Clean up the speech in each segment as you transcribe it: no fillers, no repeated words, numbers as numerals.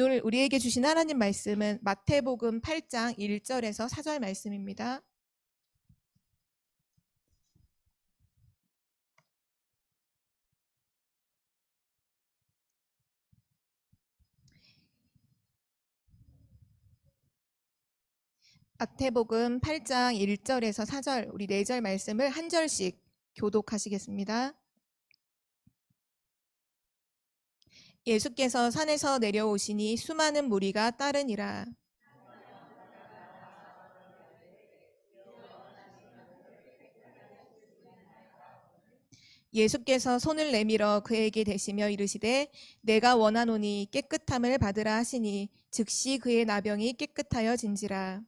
오늘 우리에게 주신 하나님 말씀은 마태복음 8장 1절에서 4절 말씀입니다. 마태복음 8장 1절에서 4절, 우리 4절 말씀을 한 절씩 교독하시겠습니다. 예수께서 산에서 내려오시니 수많은 무리가 따르니라. 예수께서 손을 내밀어 그에게 대시며 이르시되 내가 원하노니 깨끗함을 받으라 하시니 즉시 그의 나병이 깨끗하여 진지라.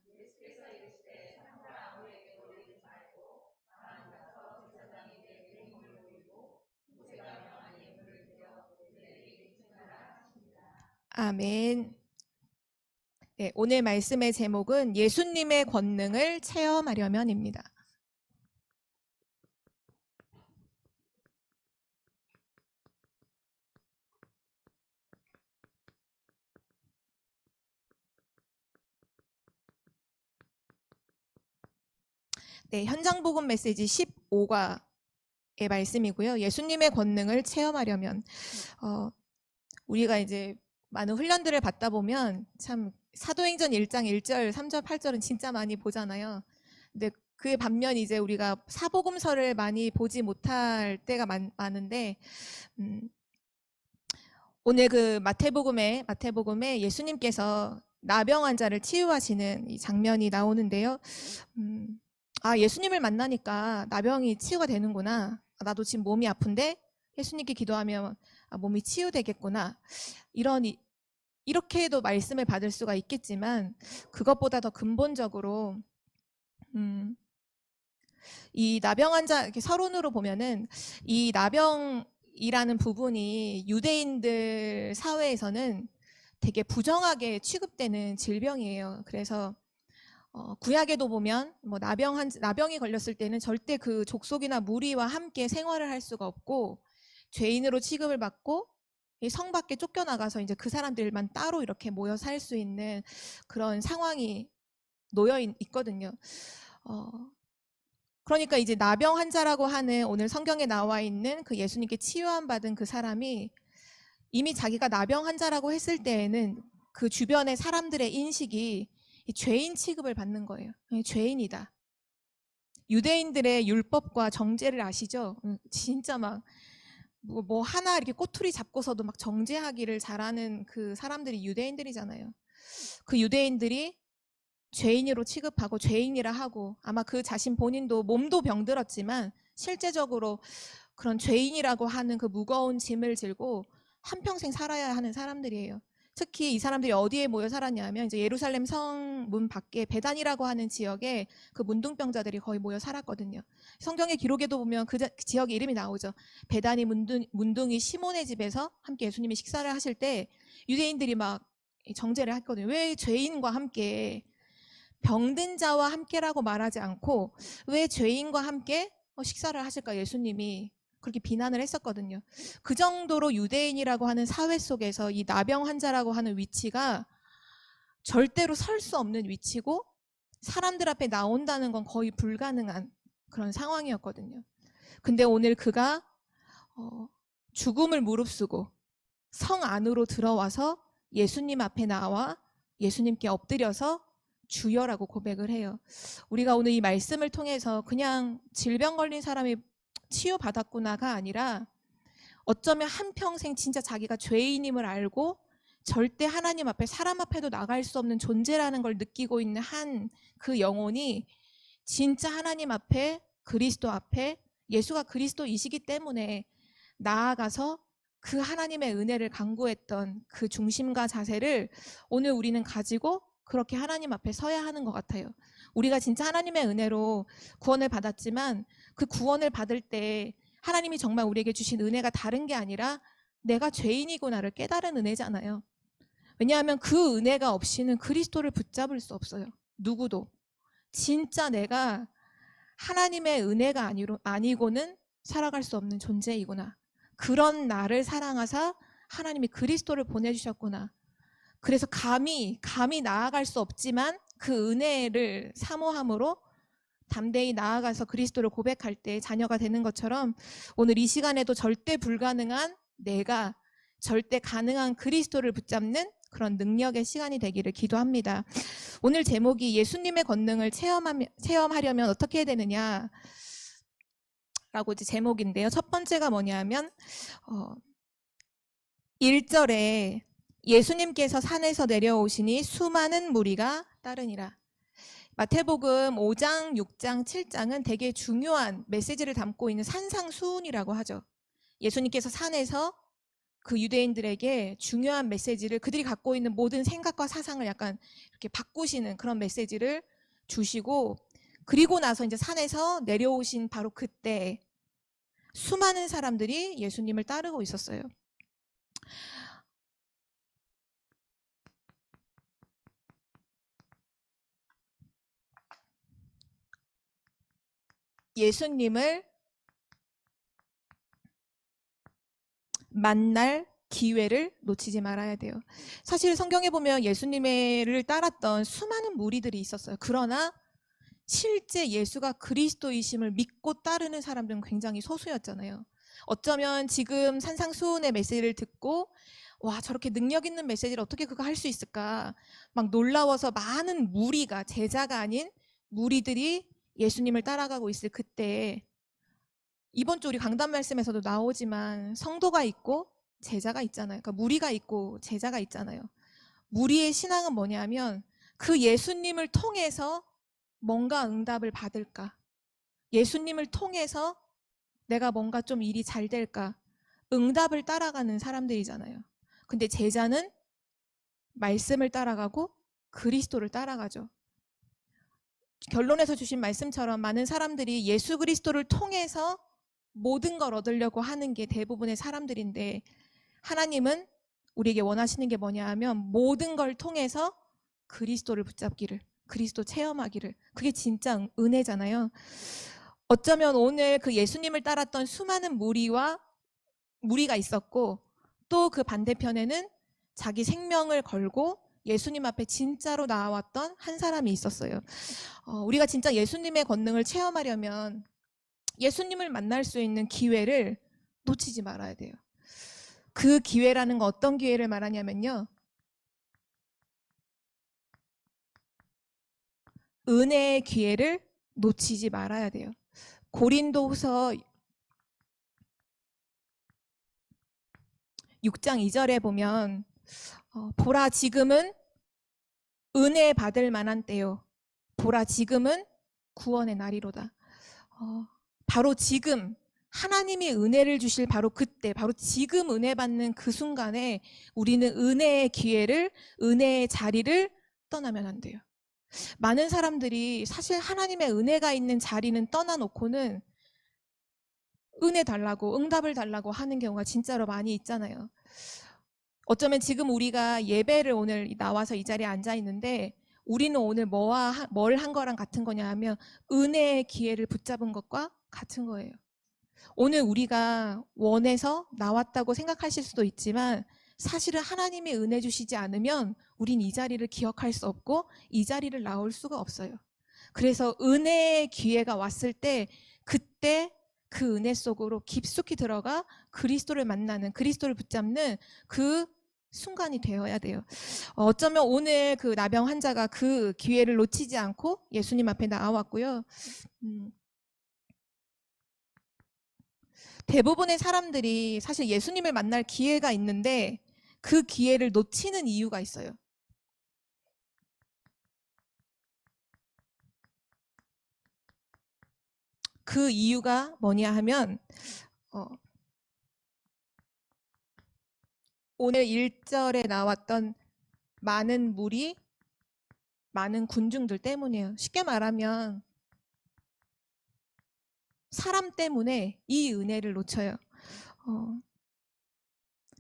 아멘. 네, 오늘 말씀의 제목은 예수님의 권능을 체험하려면입니다. 네, 현장복음 메시지 15과의 말씀이고요. 예수님의 권능을 체험하려면 우리가 이제 많은 훈련들을 받다 보면 참 사도행전 1장 1절, 3절, 8절은 진짜 많이 보잖아요. 근데 그에 반면 이제 우리가 사복음서를 많이 보지 못할 때가 많은데 오늘 그 마태복음에 예수님께서 나병 환자를 치유하시는 이 장면이 나오는데요. 예수님을 만나니까 나병이 치유가 되는구나. 나도 지금 몸이 아픈데 예수님께 기도하면 몸이 치유되겠구나. 이렇게도 말씀을 받을 수가 있겠지만 그것보다 더 근본적으로 이 나병 환자 이렇게 서론으로 보면은 이 나병이라는 부분이 유대인들 사회에서는 되게 부정하게 취급되는 질병이에요. 그래서 구약에도 보면 뭐 나병이 걸렸을 때는 절대 그 족속이나 무리와 함께 생활을 할 수가 없고 죄인으로 취급을 받고 성 밖에 쫓겨나가서 이제 그 사람들만 따로 이렇게 모여 살 수 있는 그런 상황이 놓여 있거든요. 그러니까 이제 나병 환자라고 하는 오늘 성경에 나와 있는 그 예수님께 치유함 받은 그 사람이 이미 자기가 나병 환자라고 했을 때에는 그 주변의 사람들의 인식이 죄인 취급을 받는 거예요. 죄인이다. 유대인들의 율법과 정죄를 아시죠? 진짜 막 뭐 하나 이렇게 꼬투리 잡고서도 막 정죄하기를 잘하는 그 사람들이 유대인들이잖아요. 그 유대인들이 죄인으로 취급하고 죄인이라 하고 아마 그 자신 본인도 몸도 병들었지만 실제적으로 그런 죄인이라고 하는 그 무거운 짐을 질고 한평생 살아야 하는 사람들이에요. 특히 이 사람들이 어디에 모여 살았냐면 이제 예루살렘 성문 밖에 베단이라고 하는 지역에 그 문둥병자들이 거의 모여 살았거든요. 성경의 기록에도 보면 그 지역의 이름이 나오죠. 베단이 문둥이 시몬의 집에서 함께 예수님이 식사를 하실 때 유대인들이 막 정죄를 했거든요. 왜 죄인과 함께 병든 자와 함께라고 말하지 않고 왜 죄인과 함께 식사를 하실까 예수님이 그렇게 비난을 했었거든요. 그 정도로 유대인이라고 하는 사회 속에서 이 나병 환자라고 하는 위치가 절대로 설 수 없는 위치고 사람들 앞에 나온다는 건 거의 불가능한 그런 상황이었거든요. 근데 오늘 그가 죽음을 무릅쓰고 성 안으로 들어와서 예수님 앞에 나와 예수님께 엎드려서 주여라고 고백을 해요. 우리가 오늘 이 말씀을 통해서 그냥 질병 걸린 사람이 치유받았구나가 아니라 어쩌면 한평생 진짜 자기가 죄인임을 알고 절대 하나님 앞에 사람 앞에도 나갈 수 없는 존재라는 걸 느끼고 있는 한 그 영혼이 진짜 하나님 앞에 그리스도 앞에 예수가 그리스도이시기 때문에 나아가서 그 하나님의 은혜를 간구했던 그 중심과 자세를 오늘 우리는 가지고 그렇게 하나님 앞에 서야 하는 것 같아요. 우리가 진짜 하나님의 은혜로 구원을 받았지만 그 구원을 받을 때 하나님이 정말 우리에게 주신 은혜가 다른 게 아니라 내가 죄인이구나를 깨달은 은혜잖아요. 왜냐하면 그 은혜가 없이는 그리스도를 붙잡을 수 없어요. 누구도. 진짜 내가 하나님의 은혜가 아니고는 살아갈 수 없는 존재이구나. 그런 나를 사랑하사 하나님이 그리스도를 보내주셨구나. 그래서 감히 나아갈 수 없지만 그 은혜를 사모함으로 담대히 나아가서 그리스도를 고백할 때 자녀가 되는 것처럼 오늘 이 시간에도 절대 불가능한 내가 절대 가능한 그리스도를 붙잡는 그런 능력의 시간이 되기를 기도합니다. 오늘 제목이 예수님의 권능을 체험하려면 어떻게 해야 되느냐 라고 이제 제목인데요. 첫 번째가 뭐냐면 1절에 예수님께서 산에서 내려오시니 수많은 무리가 따르니라. 마태복음 5장, 6장, 7장은 되게 중요한 메시지를 담고 있는 산상수훈이라고 하죠. 예수님께서 산에서 그 유대인들에게 중요한 메시지를, 그들이 갖고 있는 모든 생각과 사상을 약간 이렇게 바꾸시는 그런 메시지를 주시고, 그리고 나서 이제 산에서 내려오신 바로 그때 수많은 사람들이 예수님을 따르고 있었어요. 예수님을 만날 기회를 놓치지 말아야 돼요. 사실 성경에 보면 예수님을 따랐던 수많은 무리들이 있었어요. 그러나 실제 예수가 그리스도이심을 믿고 따르는 사람들은 굉장히 소수였잖아요. 어쩌면 지금 산상수훈의 메시지를 듣고 와, 저렇게 능력 있는 메시지를 어떻게 그거 할 수 있을까 막 놀라워서 많은 무리가, 제자가 아닌 무리들이 예수님을 따라가고 있을 그때, 이번 주 우리 강단 말씀에서도 나오지만 성도가 있고 제자가 있잖아요. 그러니까 무리가 있고 제자가 있잖아요. 무리의 신앙은 뭐냐면 그 예수님을 통해서 뭔가 응답을 받을까, 예수님을 통해서 내가 뭔가 좀 일이 잘 될까, 응답을 따라가는 사람들이잖아요. 근데 제자는 말씀을 따라가고 그리스도를 따라가죠. 결론에서 주신 말씀처럼 많은 사람들이 예수 그리스도를 통해서 모든 걸 얻으려고 하는 게 대부분의 사람들인데, 하나님은 우리에게 원하시는 게 뭐냐 하면 모든 걸 통해서 그리스도를 붙잡기를, 그리스도 체험하기를. 그게 진짜 은혜잖아요. 어쩌면 오늘 그 예수님을 따랐던 수많은 무리가 있었고, 또 그 반대편에는 자기 생명을 걸고 예수님 앞에 진짜로 나왔던 한 사람이 있었어요. 우리가 진짜 예수님의 권능을 체험하려면 예수님을 만날 수 있는 기회를 놓치지 말아야 돼요. 그 기회라는 건 어떤 기회를 말하냐면요, 은혜의 기회를 놓치지 말아야 돼요. 고린도후서 6장 2절에 보면 보라 지금은 은혜 받을 만한 때요, 보라 지금은 구원의 날이로다. 바로 지금 하나님이 은혜를 주실 바로 그때, 바로 지금 은혜 받는 그 순간에 우리는 은혜의 기회를, 은혜의 자리를 떠나면 안 돼요. 많은 사람들이 사실 하나님의 은혜가 있는 자리는 떠나놓고는 은혜 달라고, 응답을 달라고 하는 경우가 진짜로 많이 있잖아요. 어쩌면 지금 우리가 예배를 오늘 나와서 이 자리에 앉아 있는데 우리는 오늘 뭘 한 거랑 같은 거냐 하면 은혜의 기회를 붙잡은 것과 같은 거예요. 오늘 우리가 원해서 나왔다고 생각하실 수도 있지만 사실은 하나님이 은혜 주시지 않으면 우린 이 자리를 기억할 수 없고 이 자리를 나올 수가 없어요. 그래서 은혜의 기회가 왔을 때 그때 그 은혜 속으로 깊숙이 들어가 그리스도를 만나는, 그리스도를 붙잡는 그 순간이 되어야 돼요. 어쩌면 오늘 그 나병 환자가 그 기회를 놓치지 않고 예수님 앞에 나왔고요. 대부분의 사람들이 사실 예수님을 만날 기회가 있는데 그 기회를 놓치는 이유가 있어요. 그 이유가 뭐냐 하면 오늘 1절에 나왔던 많은 무리, 많은 군중들 때문이에요. 쉽게 말하면 사람 때문에 이 은혜를 놓쳐요.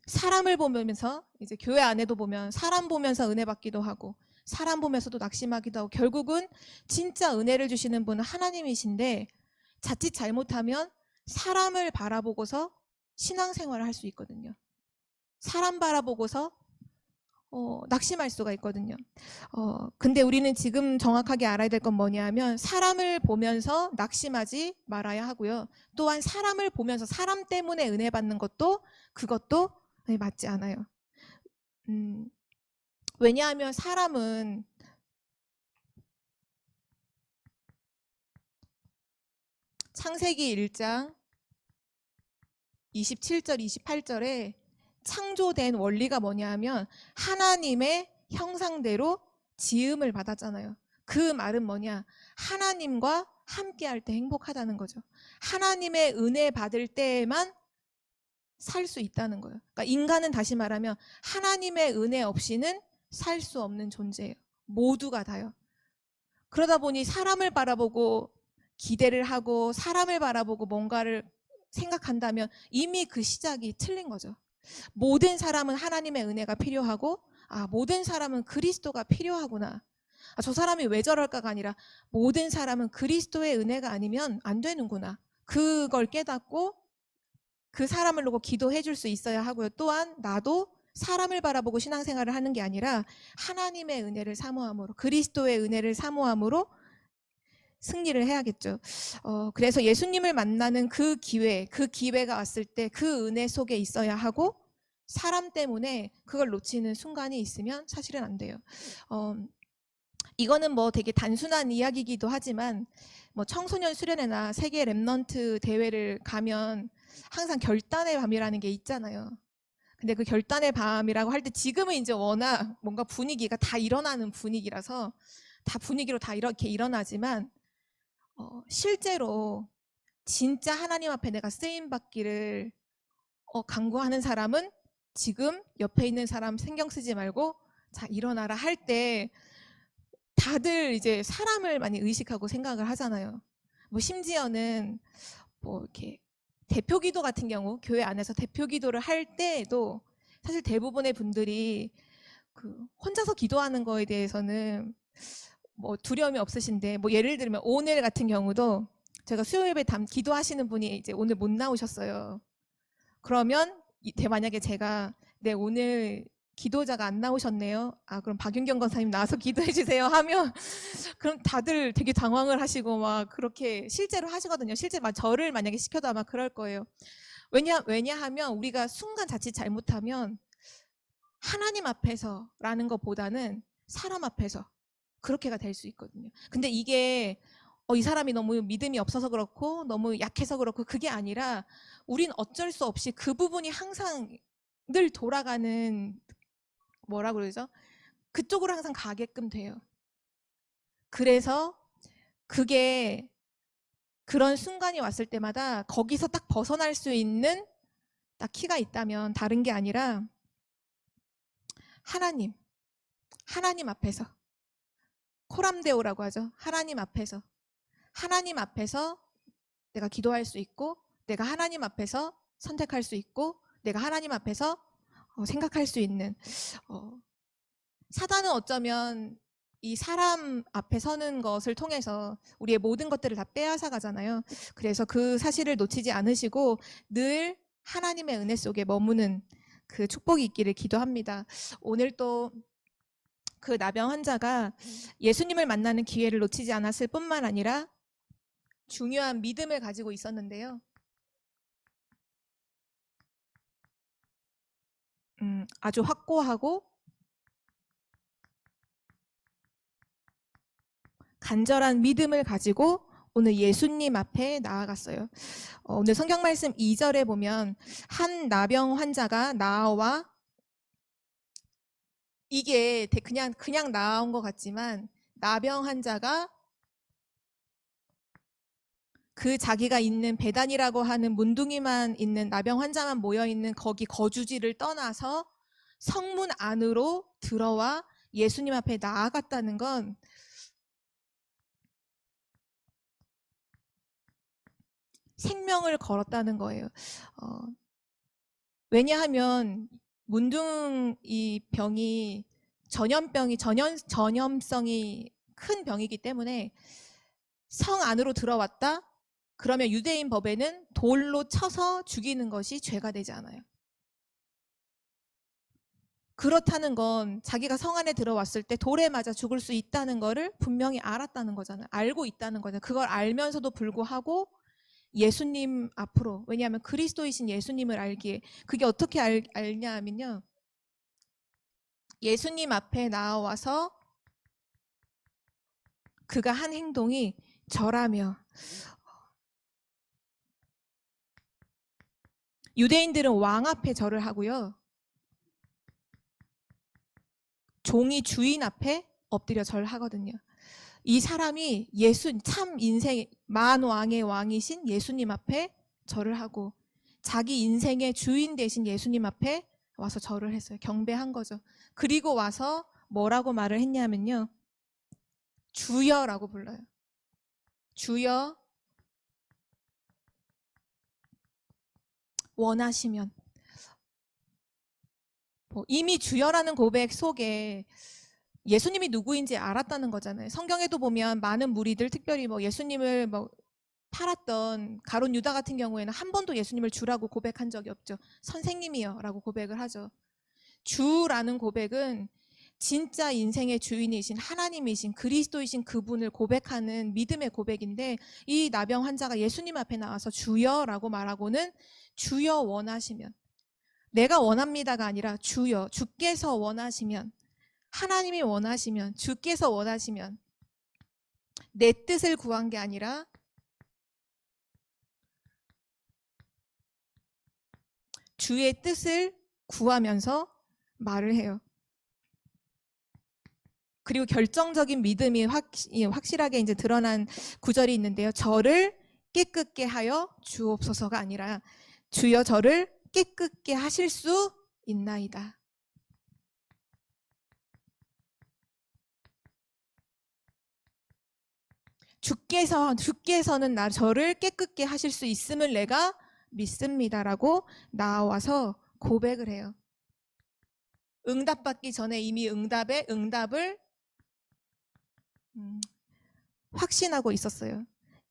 사람을 보면서, 이제 교회 안에도 보면 사람 보면서 은혜 받기도 하고 사람 보면서도 낙심하기도 하고, 결국은 진짜 은혜를 주시는 분은 하나님이신데 자칫 잘못하면 사람을 바라보고서 신앙생활을 할 수 있거든요. 사람 바라보고서 낙심할 수가 있거든요. 근데 우리는 지금 정확하게 알아야 될 건 뭐냐면 사람을 보면서 낙심하지 말아야 하고요. 또한 사람을 보면서 사람 때문에 은혜 받는 것도 그것도 맞지 않아요. 왜냐하면 사람은 창세기 1장 27절, 28절에 창조된 원리가 뭐냐 하면 하나님의 형상대로 지음을 받았잖아요. 그 말은 뭐냐? 하나님과 함께 할 때 행복하다는 거죠. 하나님의 은혜 받을 때에만 살 수 있다는 거예요. 그러니까 인간은 다시 말하면 하나님의 은혜 없이는 살 수 없는 존재예요. 모두가 다요. 그러다 보니 사람을 바라보고 기대를 하고 사람을 바라보고 뭔가를 생각한다면 이미 그 시작이 틀린 거죠. 모든 사람은 하나님의 은혜가 필요하고 모든 사람은 그리스도가 필요하구나. 저 사람이 왜 저럴까가 아니라 모든 사람은 그리스도의 은혜가 아니면 안 되는구나. 그걸 깨닫고 그 사람을 놓고 기도해 줄 수 있어야 하고요. 또한 나도 사람을 바라보고 신앙생활을 하는 게 아니라 하나님의 은혜를 사모함으로 그리스도의 은혜를 사모함으로 승리를 해야겠죠. 그래서 예수님을 만나는 그 기회가 왔을 때 그 은혜 속에 있어야 하고 사람 때문에 그걸 놓치는 순간이 있으면 사실은 안 돼요. 이거는 뭐 되게 단순한 이야기이기도 하지만 뭐 청소년 수련회나 세계 랩넌트 대회를 가면 항상 결단의 밤이라는 게 있잖아요. 근데 그 결단의 밤이라고 할 때 지금은 이제 워낙 뭔가 분위기가 다 일어나는 분위기라서 다 분위기로 다 이렇게 일어나지만 실제로 진짜 하나님 앞에 내가 쓰임 받기를 간구하는 사람은 지금 옆에 있는 사람 신경 쓰지 말고 자 일어나라 할 때 다들 이제 사람을 많이 의식하고 생각을 하잖아요. 뭐 심지어는 뭐 이렇게 대표 기도 같은 경우 교회 안에서 대표 기도를 할 때에도 사실 대부분의 분들이 그 혼자서 기도하는 거에 대해서는 뭐 두려움이 없으신데 뭐 예를 들면 오늘 같은 경우도 제가 수요일에 기도하시는 분이 이제 오늘 못 나오셨어요. 그러면 만약에 제가 네 오늘 기도자가 안 나오셨네요. 그럼 박윤경 권사님 나와서 기도해 주세요 하면 그럼 다들 되게 당황을 하시고 막 그렇게 실제로 하시거든요. 실제 막 저를 만약에 시켜도 아마 그럴 거예요. 왜냐하면 우리가 순간 자칫 잘못하면 하나님 앞에서라는 것보다는 사람 앞에서 그렇게가 될 수 있거든요. 근데 이게 이 사람이 너무 믿음이 없어서 그렇고 너무 약해서 그렇고 그게 아니라 우린 어쩔 수 없이 그 부분이 항상 늘 돌아가는 뭐라 그러죠? 그쪽으로 항상 가게끔 돼요. 그래서 그게 그런 순간이 왔을 때마다 거기서 딱 벗어날 수 있는 딱 키가 있다면 다른 게 아니라 하나님 앞에서 코람데오라고 하죠. 하나님 앞에서 내가 기도할 수 있고 내가 하나님 앞에서 선택할 수 있고 내가 하나님 앞에서 생각할 수 있는 사단은 어쩌면 이 사람 앞에 서는 것을 통해서 우리의 모든 것들을 다 빼앗아 가잖아요. 그래서 그 사실을 놓치지 않으시고 늘 하나님의 은혜 속에 머무는 그 축복이 있기를 기도합니다. 오늘 또 그 나병 환자가 예수님을 만나는 기회를 놓치지 않았을 뿐만 아니라 중요한 믿음을 가지고 있었는데요. 아주 확고하고 간절한 믿음을 가지고 오늘 예수님 앞에 나아갔어요. 오늘 성경 말씀 2절에 보면 한 나병 환자가 나와 이게 그냥 나온 것 같지만 나병 환자가 그 자기가 있는 베단이라고 하는 문둥이만 있는 나병 환자만 모여 있는 거기 거주지를 떠나서 성문 안으로 들어와 예수님 앞에 나아갔다는 건 생명을 걸었다는 거예요. 왜냐하면 문둥 이 병이 전염성이 큰 병이기 때문에 성 안으로 들어왔다? 그러면 유대인 법에는 돌로 쳐서 죽이는 것이 죄가 되지 않아요. 그렇다는 건 자기가 성 안에 들어왔을 때 돌에 맞아 죽을 수 있다는 거를 분명히 알았다는 거잖아요. 알고 있다는 거잖아요. 그걸 알면서도 불구하고 예수님 앞으로, 왜냐하면 그리스도이신 예수님을 알기에, 그게 어떻게 알냐 하면요, 예수님 앞에 나와서 그가 한 행동이 절하며, 유대인들은 왕 앞에 절을 하고요, 종이 주인 앞에 엎드려 절하거든요. 이 사람이 참 인생 만왕의 왕이신 예수님 앞에 절을 하고 자기 인생의 주인 되신 예수님 앞에 와서 절을 했어요. 경배한 거죠. 그리고 와서 뭐라고 말을 했냐면요, 주여라고 불러요. 주여, 원하시면. 이미 주여라는 고백 속에 예수님이 누구인지 알았다는 거잖아요. 성경에도 보면 많은 무리들, 특별히 예수님을 팔았던 가룟 유다 같은 경우에는 한 번도 예수님을 주라고 고백한 적이 없죠. 선생님이요 라고 고백을 하죠. 주라는 고백은 진짜 인생의 주인이신 하나님이신 그리스도이신 그분을 고백하는 믿음의 고백인데, 이 나병 환자가 예수님 앞에 나와서 주여라고 말하고는 주여 원하시면, 내가 원합니다가 아니라 주여, 주께서 원하시면, 하나님이 원하시면, 주께서 원하시면, 내 뜻을 구한 게 아니라 주의 뜻을 구하면서 말을 해요. 그리고 결정적인 믿음이 확실하게 이제 드러난 구절이 있는데요. 저를 깨끗게 하여 주옵소서가 아니라 주여 저를 깨끗게 하실 수 있나이다. 주께서는 저를 깨끗게 하실 수 있음을 내가 믿습니다라고 나와서 고백을 해요. 응답받기 전에 이미 응답을 확신하고 있었어요.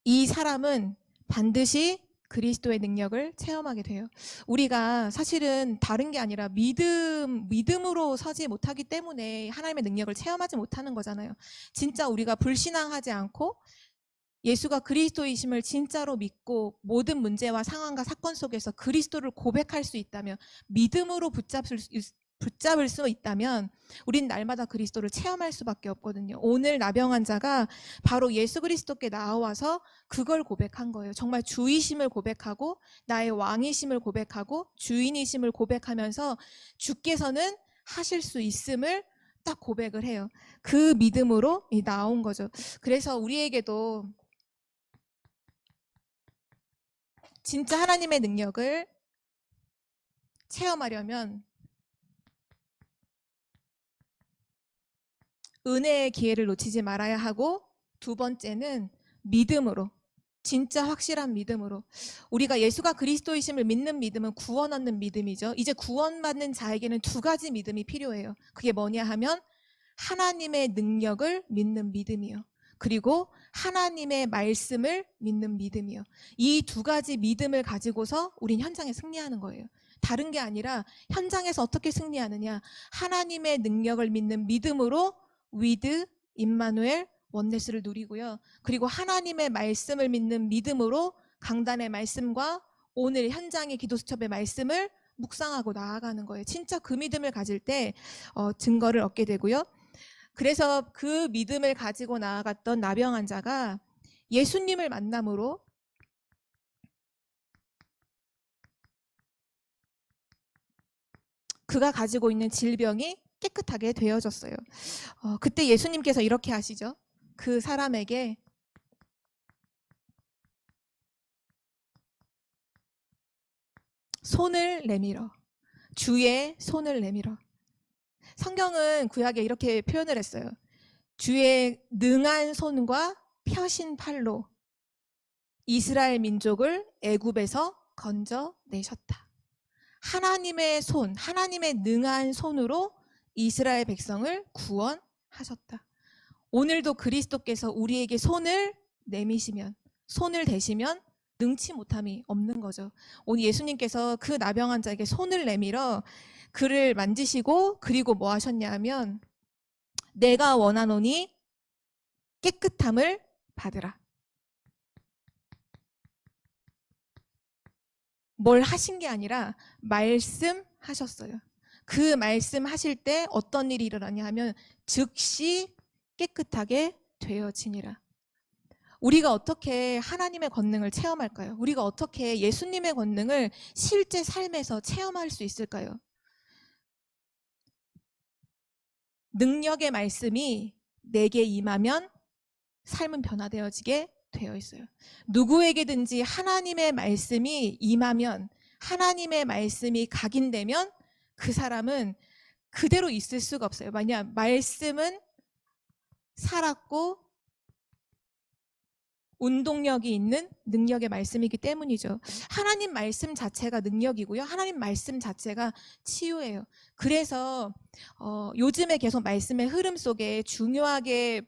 이 사람은 반드시 그리스도의 능력을 체험하게 돼요. 우리가 사실은 다른 게 아니라 믿음으로 서지 못하기 때문에 하나님의 능력을 체험하지 못하는 거잖아요. 진짜 우리가 불신앙하지 않고 예수가 그리스도이심을 진짜로 믿고 모든 문제와 상황과 사건 속에서 그리스도를 고백할 수 있다면, 믿음으로 붙잡을 수 있다면 우린 날마다 그리스도를 체험할 수밖에 없거든요. 오늘 나병 환자가 바로 예수 그리스도께 나와서 그걸 고백한 거예요. 정말 주이심을 고백하고 나의 왕이심을 고백하고 주인이심을 고백하면서 주께서는 하실 수 있음을 딱 고백을 해요. 그 믿음으로 나온 거죠. 그래서 우리에게도 진짜 하나님의 능력을 체험하려면 은혜의 기회를 놓치지 말아야 하고, 두 번째는 믿음으로, 진짜 확실한 믿음으로. 우리가 예수가 그리스도이심을 믿는 믿음은 구원 얻는 믿음이죠. 이제 구원받는 자에게는 두 가지 믿음이 필요해요. 그게 뭐냐 하면 하나님의 능력을 믿는 믿음이요, 그리고 하나님의 말씀을 믿는 믿음이요. 이 두 가지 믿음을 가지고서 우린 현장에 승리하는 거예요. 다른 게 아니라 현장에서 어떻게 승리하느냐, 하나님의 능력을 믿는 믿음으로 위드 임마누엘 원네스를 누리고요. 그리고 하나님의 말씀을 믿는 믿음으로 강단의 말씀과 오늘 현장의 기도수첩의 말씀을 묵상하고 나아가는 거예요. 진짜 그 믿음을 가질 때 증거를 얻게 되고요. 그래서 그 믿음을 가지고 나아갔던 나병 환자가 예수님을 만남으로 그가 가지고 있는 질병이 깨끗하게 되어졌어요. 그때 예수님께서 이렇게 하시죠. 그 사람에게 손을 내밀어, 주의 손을 내밀어. 성경은 구약에 이렇게 표현을 했어요. 주의 능한 손과 펴신 팔로 이스라엘 민족을 애굽에서 건져내셨다. 하나님의 손, 하나님의 능한 손으로 이스라엘 백성을 구원하셨다. 오늘도 그리스도께서 우리에게 손을 내미시면, 손을 대시면 능치 못함이 없는 거죠. 오늘 예수님께서 그 나병 환자에게 손을 내밀어 그를 만지시고 그리고 뭐 하셨냐면 내가 원하노니 깨끗함을 받으라. 뭘 하신 게 아니라 말씀하셨어요. 그 말씀하실 때 어떤 일이 일어나냐 하면 즉시 깨끗하게 되어지니라. 우리가 어떻게 하나님의 권능을 체험할까요? 우리가 어떻게 예수님의 권능을 실제 삶에서 체험할 수 있을까요? 능력의 말씀이 내게 임하면 삶은 변화되어지게 되어 있어요. 누구에게든지 하나님의 말씀이 임하면, 하나님의 말씀이 각인되면 그 사람은 그대로 있을 수가 없어요. 만약 말씀은 살았고 운동력이 있는 능력의 말씀이기 때문이죠. 하나님 말씀 자체가 능력이고요. 하나님 말씀 자체가 치유예요. 그래서 요즘에 계속 말씀의 흐름 속에 중요하게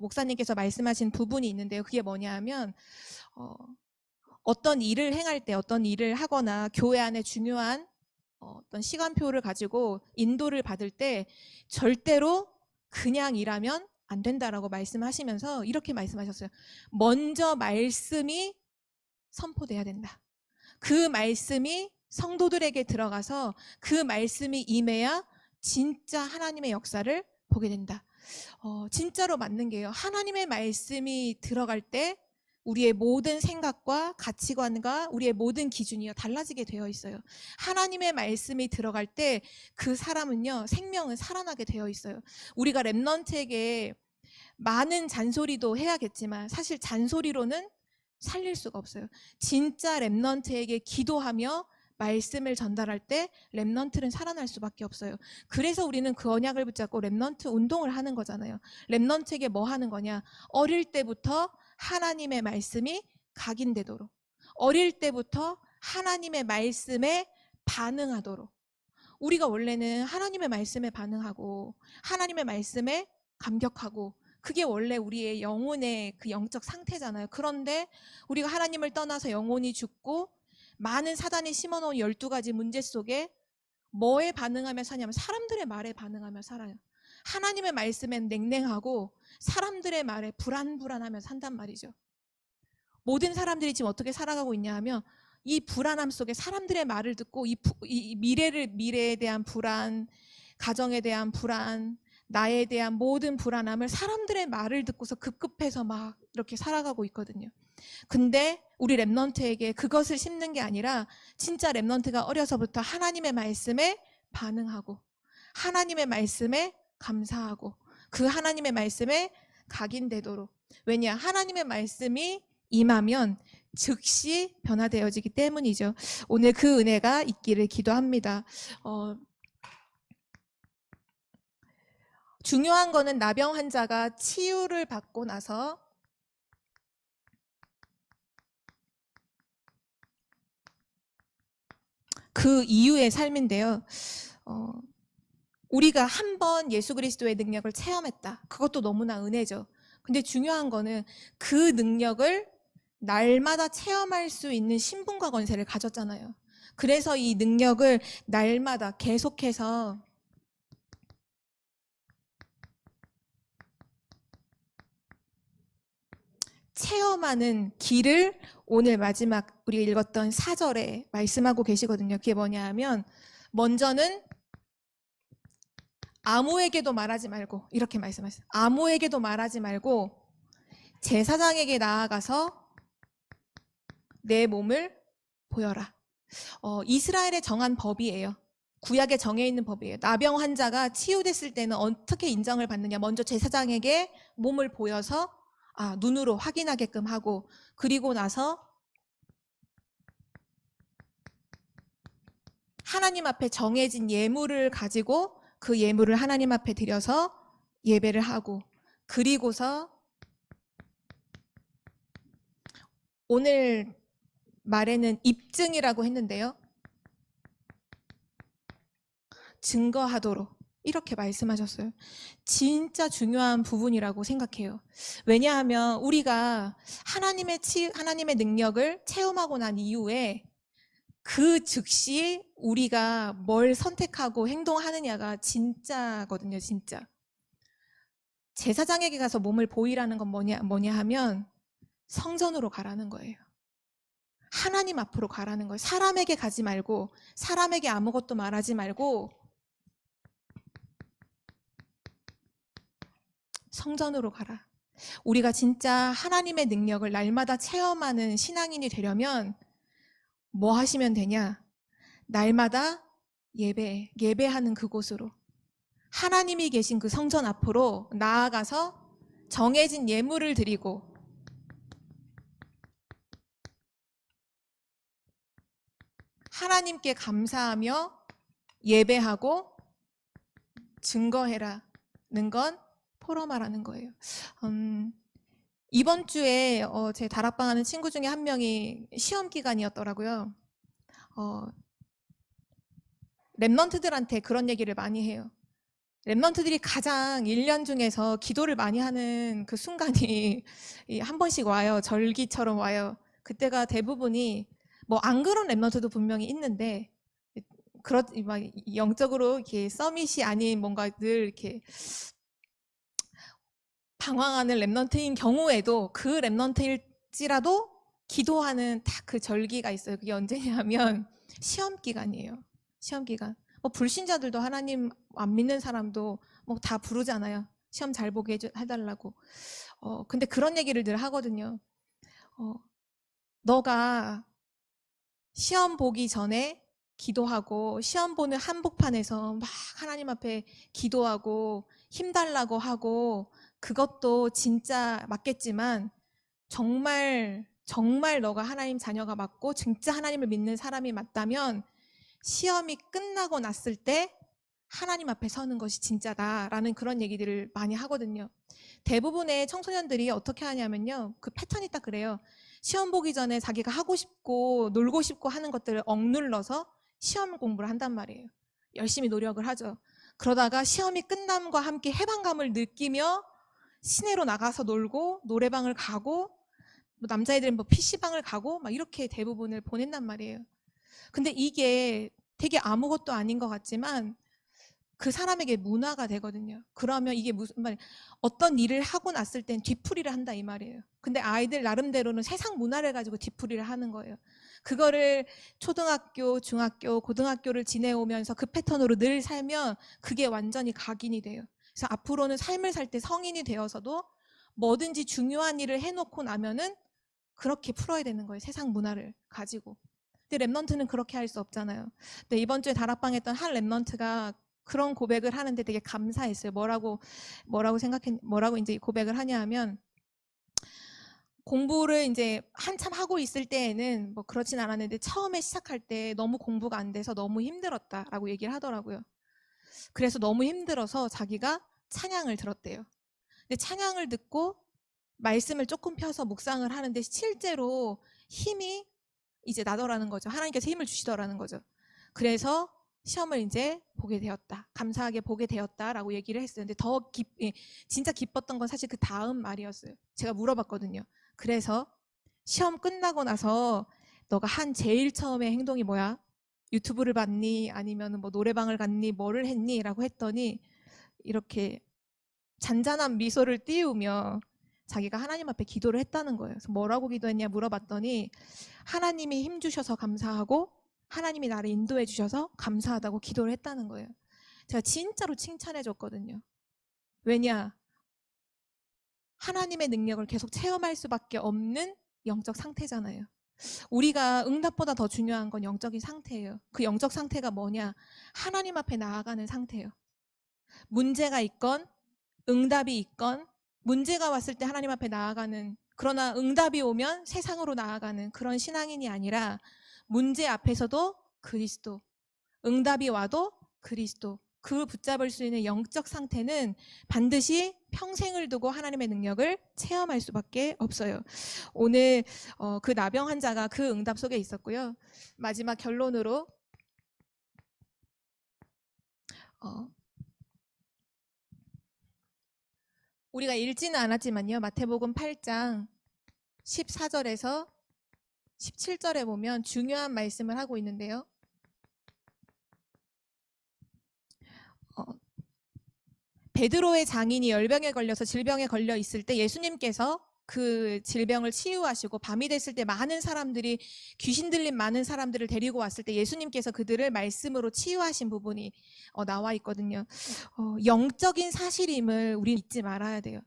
목사님께서 말씀하신 부분이 있는데요. 그게 뭐냐 하면 어떤 일을 행할 때, 어떤 일을 하거나 교회 안에 중요한 어떤 시간표를 가지고 인도를 받을 때 절대로 그냥 일하면 안 된다라고 말씀하시면서 이렇게 말씀하셨어요. 먼저 말씀이 선포돼야 된다. 그 말씀이 성도들에게 들어가서 그 말씀이 임해야 진짜 하나님의 역사를 보게 된다. 진짜로 맞는 게요. 하나님의 말씀이 들어갈 때 우리의 모든 생각과 가치관과 우리의 모든 기준이요 달라지게 되어 있어요. 하나님의 말씀이 들어갈 때 그 사람은요 생명은 살아나게 되어 있어요. 우리가 렘넌트에게 많은 잔소리도 해야겠지만 사실 잔소리로는 살릴 수가 없어요. 진짜 렘넌트에게 기도하며 말씀을 전달할 때 렘넌트는 살아날 수밖에 없어요. 그래서 우리는 그 언약을 붙잡고 렘넌트 운동을 하는 거잖아요. 렘넌트에게 뭐 하는 거냐? 어릴 때부터 하나님의 말씀이 각인되도록, 어릴 때부터 하나님의 말씀에 반응하도록. 우리가 원래는 하나님의 말씀에 반응하고 하나님의 말씀에 감격하고 그게 원래 우리의 영혼의 그 영적 상태잖아요. 그런데 우리가 하나님을 떠나서 영혼이 죽고 많은 사단이 심어놓은 12가지 문제 속에 뭐에 반응하며 사냐면 사람들의 말에 반응하며 살아요. 하나님의 말씀엔 냉랭하고 사람들의 말에 불안하며 산단 말이죠. 모든 사람들이 지금 어떻게 살아가고 있냐 하면 이 불안함 속에 사람들의 말을 듣고 이 미래에 대한 불안, 가정에 대한 불안, 나에 대한 모든 불안함을 사람들의 말을 듣고서 급급해서 막 이렇게 살아가고 있거든요. 근데 우리 렘넌트에게 그것을 심는 게 아니라 진짜 렘넌트가 어려서부터 하나님의 말씀에 반응하고 하나님의 말씀에 감사하고 그 하나님의 말씀에 각인되도록. 왜냐? 하나님의 말씀이 임하면 즉시 변화되어지기 때문이죠. 오늘 그 은혜가 있기를 기도합니다. 중요한 거는 나병 환자가 치유를 받고 나서 그 이후의 삶인데요. 우리가 한 번 예수 그리스도의 능력을 체험했다. 그것도 너무나 은혜죠. 근데 중요한 거는 그 능력을 날마다 체험할 수 있는 신분과 권세를 가졌잖아요. 그래서 이 능력을 날마다 계속해서 체험하는 길을 오늘 마지막 우리가 읽었던 4절에 말씀하고 계시거든요. 그게 뭐냐 하면 먼저는 아무에게도 말하지 말고 이렇게 말씀하셨어요. 아무에게도 말하지 말고 제사장에게 나아가서 내 몸을 보여라. 이스라엘에 정한 법이에요. 구약에 정해 있는 법이에요. 나병 환자가 치유됐을 때는 어떻게 인정을 받느냐. 먼저 제사장에게 몸을 보여서 눈으로 확인하게끔 하고 그리고 나서 하나님 앞에 정해진 예물을 가지고 그 예물을 하나님 앞에 드려서 예배를 하고 그리고서 오늘 말에는 입증이라고 했는데요. 증거하도록 이렇게 말씀하셨어요. 진짜 중요한 부분이라고 생각해요. 왜냐하면 우리가 하나님의 능력을 체험하고 난 이후에 그 즉시 우리가 뭘 선택하고 행동하느냐가 진짜거든요, 진짜. 제사장에게 가서 몸을 보이라는 건 뭐냐 하면 성전으로 가라는 거예요. 하나님 앞으로 가라는 거예요. 사람에게 가지 말고, 사람에게 아무것도 말하지 말고 성전으로 가라. 우리가 진짜 하나님의 능력을 날마다 체험하는 신앙인이 되려면 뭐 하시면 되냐? 날마다 예배하는 그곳으로, 하나님이 계신 그 성전 앞으로 나아가서 정해진 예물을 드리고 하나님께 감사하며 예배하고 증거해라는 건 포럼하라는 거예요. 이번 주에 제 다락방 하는 친구 중에 한 명이 시험 기간이었더라고요. 랩런트들한테 그런 얘기를 많이 해요. 랩런트들이 가장 1년 중에서 기도를 많이 하는 그 순간이 한 번씩 와요. 절기처럼 와요. 그때가 대부분이 뭐 안 그런 랩런트도 분명히 있는데 막 영적으로 이렇게 서밋이 아닌 뭔가 늘 이렇게 방황하는 랩런트인 경우에도 그 랩런트일지라도 기도하는 딱 그 절기가 있어요. 그게 언제냐면 시험 기간이에요. 시험 기간. 뭐 불신자들도 하나님 안 믿는 사람도 뭐 다 부르잖아요. 시험 잘 보게 해달라고. 근데 그런 얘기를 늘 하거든요. 너가 시험 보기 전에 기도하고 시험 보는 한복판에서 막 하나님 앞에 기도하고 힘달라고 하고 그것도 진짜 맞겠지만 정말 너가 하나님 자녀가 맞고 진짜 하나님을 믿는 사람이 맞다면 시험이 끝나고 났을 때 하나님 앞에 서는 것이 진짜다라는 그런 얘기들을 많이 하거든요. 대부분의 청소년들이 어떻게 하냐면요. 그 패턴이 딱 그래요. 시험 보기 전에 자기가 하고 싶고 놀고 싶고 하는 것들을 억눌러서 시험 공부를 한단 말이에요. 열심히 노력을 하죠. 그러다가 시험이 끝남과 함께 해방감을 느끼며 시내로 나가서 놀고 노래방을 가고 뭐 남자애들은 뭐 PC방을 가고 막 이렇게 대부분을 보낸단 말이에요. 근데 이게 되게 아무것도 아닌 것 같지만 그 사람에게 문화가 되거든요. 그러면 이게 무슨 말, 어떤 일을 하고 났을 땐 뒤풀이를 한다 이 말이에요. 근데 아이들 나름대로는 세상 문화를 가지고 뒤풀이를 하는 거예요. 그거를 초등학교, 중학교, 고등학교를 지내오면서 그 패턴으로 늘 살면 그게 완전히 각인이 돼요. 그래서 앞으로는 삶을 살 때 성인이 되어서도 뭐든지 중요한 일을 해놓고 나면은 그렇게 풀어야 되는 거예요. 세상 문화를 가지고. 근데 랩넌트는 그렇게 할 수 없잖아요. 근데 이번 주에 다락방 했던 한 랩넌트가 그런 고백을 하는데 되게 감사했어요. 뭐라고 이제 고백을 하냐 하면 공부를 이제 한참 하고 있을 때에는 뭐 그렇진 않았는데 처음에 시작할 때 너무 공부가 안 돼서 너무 힘들었다라고 얘기를 하더라고요. 그래서 너무 힘들어서 자기가 찬양을 들었대요. 근데 찬양을 듣고 말씀을 조금 펴서 묵상을 하는데 실제로 힘이 이제 나더라는 거죠. 하나님께서 힘을 주시더라는 거죠. 그래서 시험을 이제 보게 되었다. 감사하게 보게 되었다라고 얘기를 했어요. 근데 진짜 기뻤던 건 사실 그 다음 말이었어요. 제가 물어봤거든요. 그래서 시험 끝나고 나서 너가 한 제일 처음에 행동이 뭐야? 유튜브를 봤니? 아니면 뭐 노래방을 갔니? 뭐를 했니? 라고 했더니 이렇게 잔잔한 미소를 띄우며 자기가 하나님 앞에 기도를 했다는 거예요. 그래서 뭐라고 기도했냐 물어봤더니 하나님이 힘 주셔서 감사하고 하나님이 나를 인도해 주셔서 감사하다고 기도를 했다는 거예요. 제가 진짜로 칭찬해 줬거든요. 왜냐? 하나님의 능력을 계속 체험할 수밖에 없는 영적 상태잖아요. 우리가 응답보다 더 중요한 건 영적인 상태예요. 그 영적 상태가 뭐냐? 하나님 앞에 나아가는 상태예요. 문제가 있건 응답이 있건 문제가 왔을 때 하나님 앞에 나아가는, 그러나 응답이 오면 세상으로 나아가는 그런 신앙인이 아니라 문제 앞에서도 그리스도, 응답이 와도 그리스도, 그 붙잡을 수 있는 영적 상태는 반드시 평생을 두고 하나님의 능력을 체험할 수밖에 없어요. 오늘 그 나병 환자가 그 응답 속에 있었고요. 마지막 결론으로 우리가 읽지는 않았지만요. 마태복음 8장 14절에서 17절에 보면 중요한 말씀을 하고 있는데요. 베드로의 장인이 열병에 걸려서 질병에 걸려 있을 때 예수님께서 그 질병을 치유하시고 밤이 됐을 때 많은 사람들이, 귀신 들린 많은 사람들을 데리고 왔을 때 예수님께서 그들을 말씀으로 치유하신 부분이 나와 있거든요. 영적인 사실임을 우리 잊지 말아야 돼요.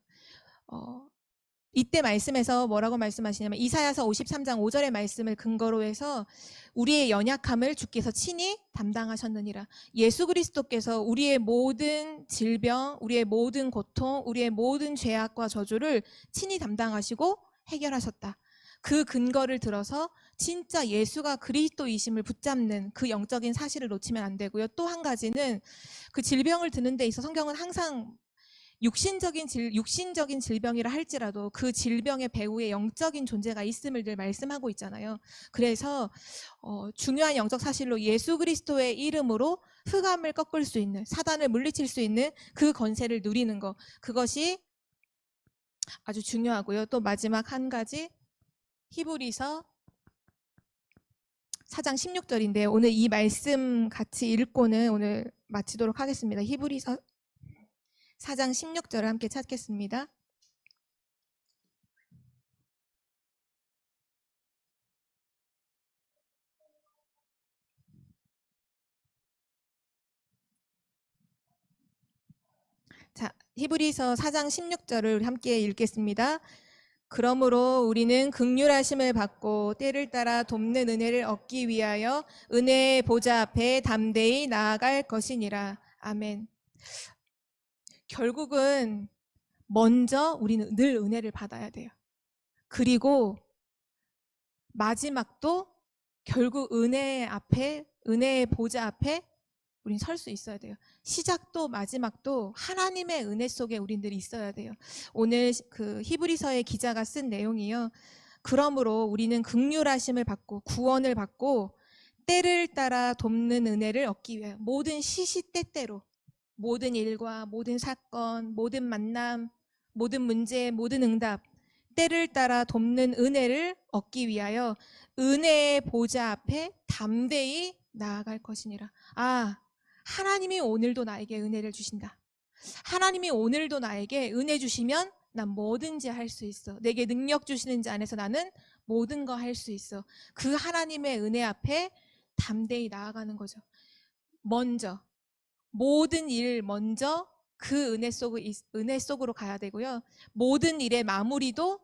이때 말씀에서 뭐라고 말씀하시냐면 이사야서 53장 5절의 말씀을 근거로 해서 우리의 연약함을 주께서 친히 담당하셨느니라. 예수 그리스도께서 우리의 모든 질병, 우리의 모든 고통, 우리의 모든 죄악과 저주를 친히 담당하시고 해결하셨다. 그 근거를 들어서 진짜 예수가 그리스도이심을 붙잡는 그 영적인 사실을 놓치면 안 되고요. 또 한 가지는 그 질병을 드는 데 있어 성경은 항상 육신적인 질병이라 할지라도 그 질병의 배후에 영적인 존재가 있음을 늘 말씀하고 있잖아요. 그래서 중요한 영적 사실로 예수 그리스도의 이름으로 흑암을 꺾을 수 있는, 사단을 물리칠 수 있는 그 권세를 누리는 것, 그것이 아주 중요하고요. 또 마지막 한 가지, 히브리서 4장 16절인데 오늘 이 말씀 같이 읽고는 오늘 마치도록 하겠습니다. 히브리서 4장 16절을 함께 찾겠습니다. 자, 히브리서 4장 16절을 함께 읽겠습니다. 그러므로 우리는 긍휼하심을 받고 때를 따라 돕는 은혜를 얻기 위하여 은혜의 보좌 앞에 담대히 나아갈 것이니라. 아멘. 결국은 먼저 우리는 늘 은혜를 받아야 돼요. 그리고 마지막도 결국 은혜 앞에, 은혜의 보좌 앞에 우린 설 수 있어야 돼요. 시작도 마지막도 하나님의 은혜 속에 우린 늘 있어야 돼요. 오늘 그 히브리서의 기자가 쓴 내용이요. 그러므로 우리는 긍휼하심을 받고 구원을 받고 때를 따라 돕는 은혜를 얻기 위하여 모든 시시때때로 모든 일과 모든 사건, 모든 만남, 모든 문제, 모든 응답, 때를 따라 돕는 은혜를 얻기 위하여 은혜의 보좌 앞에 담대히 나아갈 것이니라. 하나님이 오늘도 나에게 은혜를 주신다. 하나님이 오늘도 나에게 은혜 주시면 난 뭐든지 할 수 있어. 내게 능력 주시는 자 안에서 나는 모든 거 할 수 있어. 그 하나님의 은혜 앞에 담대히 나아가는 거죠. 먼저 모든 일 먼저 그 은혜 속으로 가야 되고요. 모든 일의 마무리도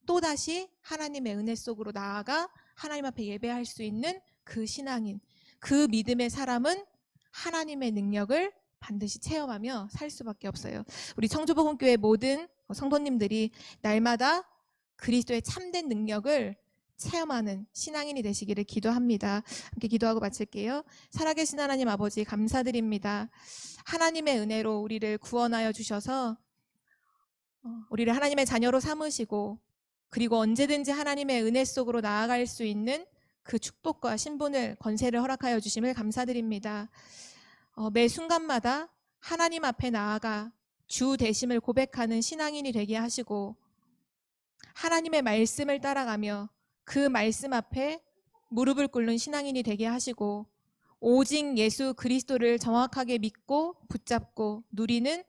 또다시 하나님의 은혜 속으로 나아가 하나님 앞에 예배할 수 있는 그 신앙인, 그 믿음의 사람은 하나님의 능력을 반드시 체험하며 살 수밖에 없어요. 우리 청주복음교회 모든 성도님들이 날마다 그리스도의 참된 능력을 체험하는 신앙인이 되시기를 기도합니다. 함께 기도하고 마칠게요. 살아계신 하나님 아버지 감사드립니다. 하나님의 은혜로 우리를 구원하여 주셔서 우리를 하나님의 자녀로 삼으시고 그리고 언제든지 하나님의 은혜 속으로 나아갈 수 있는 그 축복과 신분을, 권세를 허락하여 주심을 감사드립니다. 매 순간마다 하나님 앞에 나아가 주 되심을 고백하는 신앙인이 되게 하시고 하나님의 말씀을 따라가며 그 말씀 앞에 무릎을 꿇는 신앙인이 되게 하시고 오직 예수 그리스도를 정확하게 믿고 붙잡고 누리는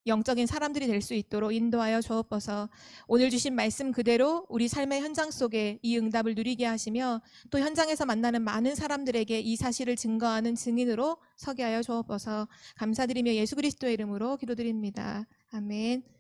영적인 사람들이 될 수 있도록 인도하여 주옵소서. 오늘 주신 말씀 그대로 우리 삶의 현장 속에 이 응답을 누리게 하시며 또 현장에서 만나는 많은 사람들에게 이 사실을 증거하는 증인으로 서게 하여 주옵소서. 감사드리며 예수 그리스도의 이름으로 기도드립니다. 아멘.